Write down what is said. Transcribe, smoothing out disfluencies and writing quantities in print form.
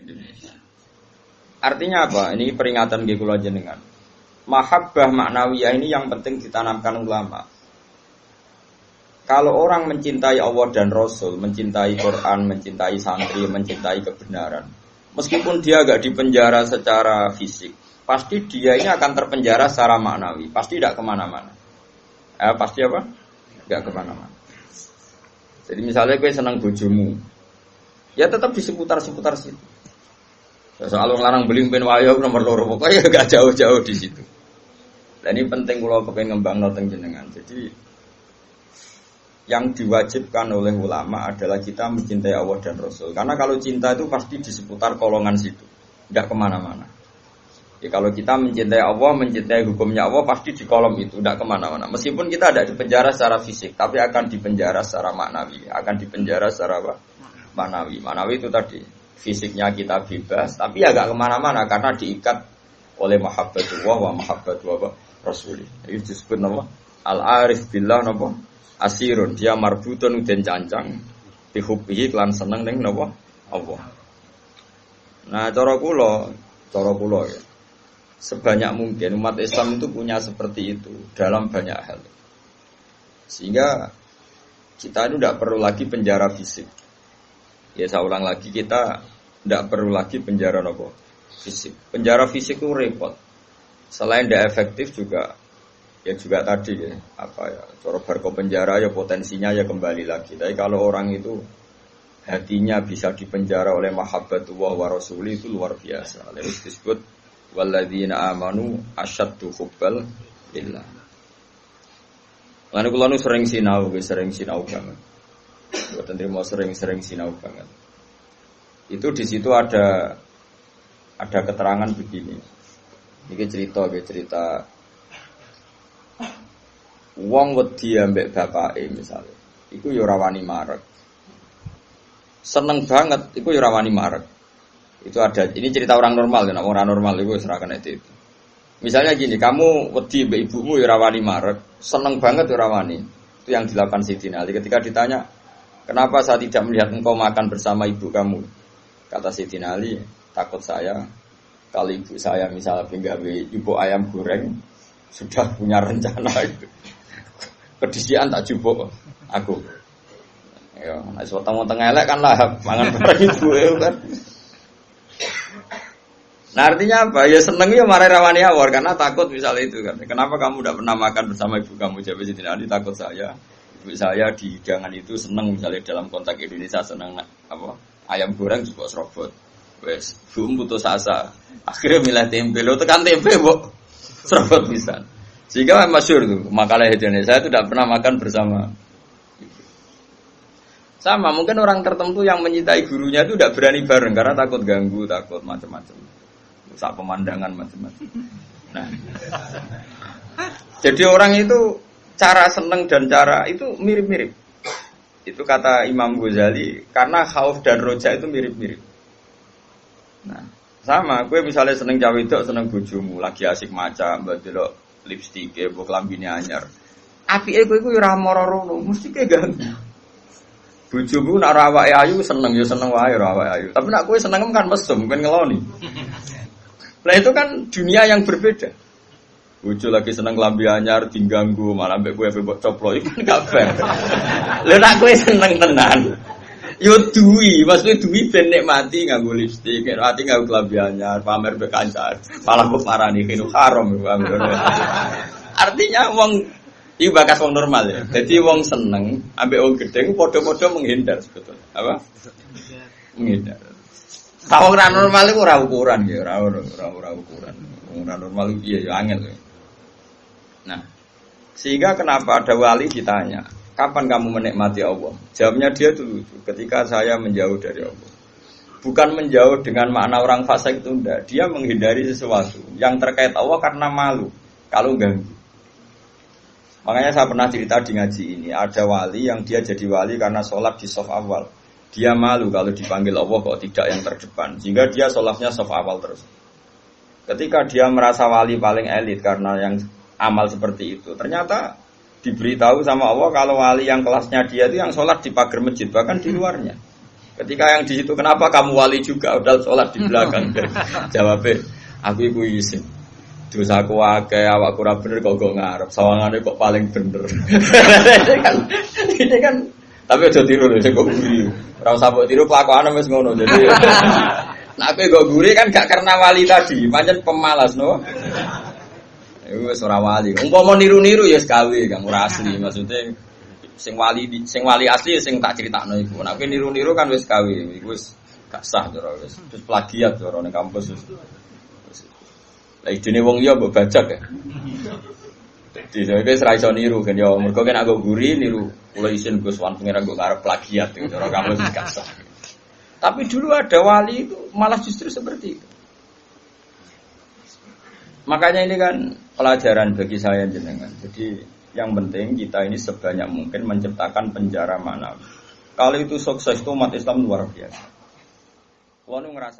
Indonesia. Artinya apa? Ini peringatan nggih kula jenengan. Mahabbah maknawiyah ini yang penting ditanamkan ulama. Kalau orang mencintai Allah dan Rasul, mencintai Quran, mencintai santri, mencintai kebenaran, meskipun dia agak dipenjara secara fisik, pasti dia ini akan terpenjara secara maknawi. Pasti tidak kemana-mana. Pasti apa? Tidak kemana-mana. Jadi misalnya gue senang bojomu, ya tetap di seputar-seputar situ. Soal larang beling ben wayo nomor loro, pokoknya gak jauh-jauh di situ. Dan ini penting kalau kepengen ngembang noteng jenengan. Jadi yang diwajibkan oleh ulama adalah kita mencintai Allah dan Rasul. Karena kalau cinta itu pasti di seputar kolongan situ, tidak kemana-mana. Ya, kalau kita mencintai Allah, mencintai hukumnya Allah, pasti di kolom itu, tidak kemana-mana. Meskipun kita tidak dipenjara secara fisik, tapi akan dipenjara secara maknawi. Akan dipenjara secara apa? Maknawi. Maknawi itu tadi, fisiknya kita bebas, tapi agak kemana-mana karena diikat oleh mahabbatullah wa mahabbatullah Rasulih. Itu disebut nama al-arif billah nama asirun, dia marbutun dan cancang dihubbihi lan seneng ning napa Allah. Nah, cara kula ya. Sebanyak mungkin umat Islam itu punya seperti itu dalam banyak hal. Sehingga kita itu tidak perlu lagi penjara fisik. Ya saya ulang lagi, kita tidak perlu lagi penjara napa fisik. Penjara fisik itu repot. Selain tidak efektif juga ya juga tadi ya, apa ya, cara barco penjara ya potensinya ya kembali lagi. Tapi kalau orang itu hatinya bisa dipenjara oleh mahabbatullah wa rasuli itu luar biasa. Lalu disebut walladzina amanu asyaddu hubbal lillah. Lan kula nu sering sinau banget. Mboten trimo sering sinau banget. Itu di situ ada keterangan begini. Iki cerita wong wedi ambek bapake misalnya. Iku ya ora wani marek. Seneng banget iku ya ora wani marek. Itu ada, ini cerita orang normal ya, orang normal itu serahkan itu. Misalnya gini, kamu wedi mbak ibumu ya rawani marek, seneng banget ya rawani. Itu yang dilakukan Sayyidina Ali. Ketika ditanya, kenapa saya tidak melihat engkau makan bersama ibu kamu? Kata Sayyidina Ali, takut saya kalau ibu saya misalnya penggawe ibu ayam goreng sudah punya rencana itu. Kedisian tak jupuk aku. Ya, nek weteng-weteng elek kan lahap mangan bareng ibu kan. Nah artinya apa? Ya seneng ya marah rawani awar karena takut misalnya itu kan. Kenapa kamu tidak pernah makan bersama ibu kamu? Jawab Sayyidina Ali, takut saya. Ibu saya di hidangan itu seneng misalnya dalam konteks Indonesia seneng apa? Ayam goreng juga serobot. Wes, belum putus asa. Akhirnya milih tempe. Lo tekan tempe, bu, serobot bisa. Sehingga masyhur tuh makalah Indonesia itu tidak pernah makan bersama. Sama mungkin orang tertentu yang mencintai gurunya itu tidak berani bareng karena takut ganggu, takut macam-macam. Sak pemandangan macam-macam. Nah, jadi orang itu cara seneng dan cara itu mirip-mirip. Itu kata Imam Ghazali karena khauf dan roja itu mirip-mirip. Nah, sama. Gue misalnya seneng cawe itu, seneng bojomu, lagi asik maca, mbak delok lipstik, mbok klambine anyar. Apike kowe iku ora moro-moro, mesti ke ganggu. Bojomu nak awake ayu seneng ya seneng wae ora awake ayu. Tapi nak kowe seneng kan mesum, ben ngeloni. Nah itu kan dunia yang berbeda. Bojo lagi seneng klambi anyar diganggu malah mbek kowe mbok coplok iku kan gak fair. Lha nak kowe seneng tenan. Yo duwi, maksudnya duwi ben nikmati nganggo lipstik, nikmati nganggo klambi anyar, pamer mbek kancan. Malah kok marani kene haram. Artinya wong iki bakas wong normal ya. Jadi wong seneng ambek wong gedhe padha-padha menghindar sebetulnya. Apa? Menghindar. Kalau orang normal itu ora ukuran ya, ora ukuran. Orang normal itu ya angel. Nah, sehingga kenapa ada wali ditanya, kapan kamu menikmati Allah? Jawabnya dia itu lucu, ketika saya menjauh dari Allah. Bukan menjauh dengan makna orang fasik itu enggak, dia menghindari sesuatu yang terkait Allah karena malu kalau ganggu. Makanya saya pernah cerita di ngaji ini, ada wali yang dia jadi wali karena sholat di shaf awal. Dia malu kalau dipanggil Allah kok tidak yang terdepan. Sehingga dia sholatnya shaf awal terus. Ketika dia merasa wali paling elit karena yang amal seperti itu, ternyata diberitahu sama Allah kalau wali yang kelasnya dia itu yang sholat di pagar masjid, bahkan di luarnya. Ketika yang di situ kenapa kamu wali juga udah sholat di belakang? Jawabnya, aku iku isin. Dosaku akeh, awakku ora bener kok ngarep. Sawangane kok paling bener. Ini kan tapi aja tiru lho sing kok guri. Ora usah mbok tiru kelakuane wis ngono. Jadi nek aku kok guri kan gak karena wali tadi, pancen pemalas no. Iku wis ora wali. Umpama niru-niru ya gawe Kang ora asli. Maksudnya sing wali asli sing tak critakno iku. Nek niru-niru kan wis gawe. Iku wis gak sah cara wis. Terus plagiat cara ning kampus wis. Lah idene wong liya mbok bajak ya. Dadi wis ra iso niru kan ya mergo kan aku guri niru kula isin Gus Wan pengen nggo ngarep plagiat itu cara kamu gak sah. Tapi dulu ada wali itu malah justru seperti itu. Makanya ini kan pelajaran bagi saya jenengan. Jadi yang penting kita ini sebanyak mungkin menciptakan penjara manawi. Kalau itu sukses itu umat Islam luar biasa. Kalau ngerasa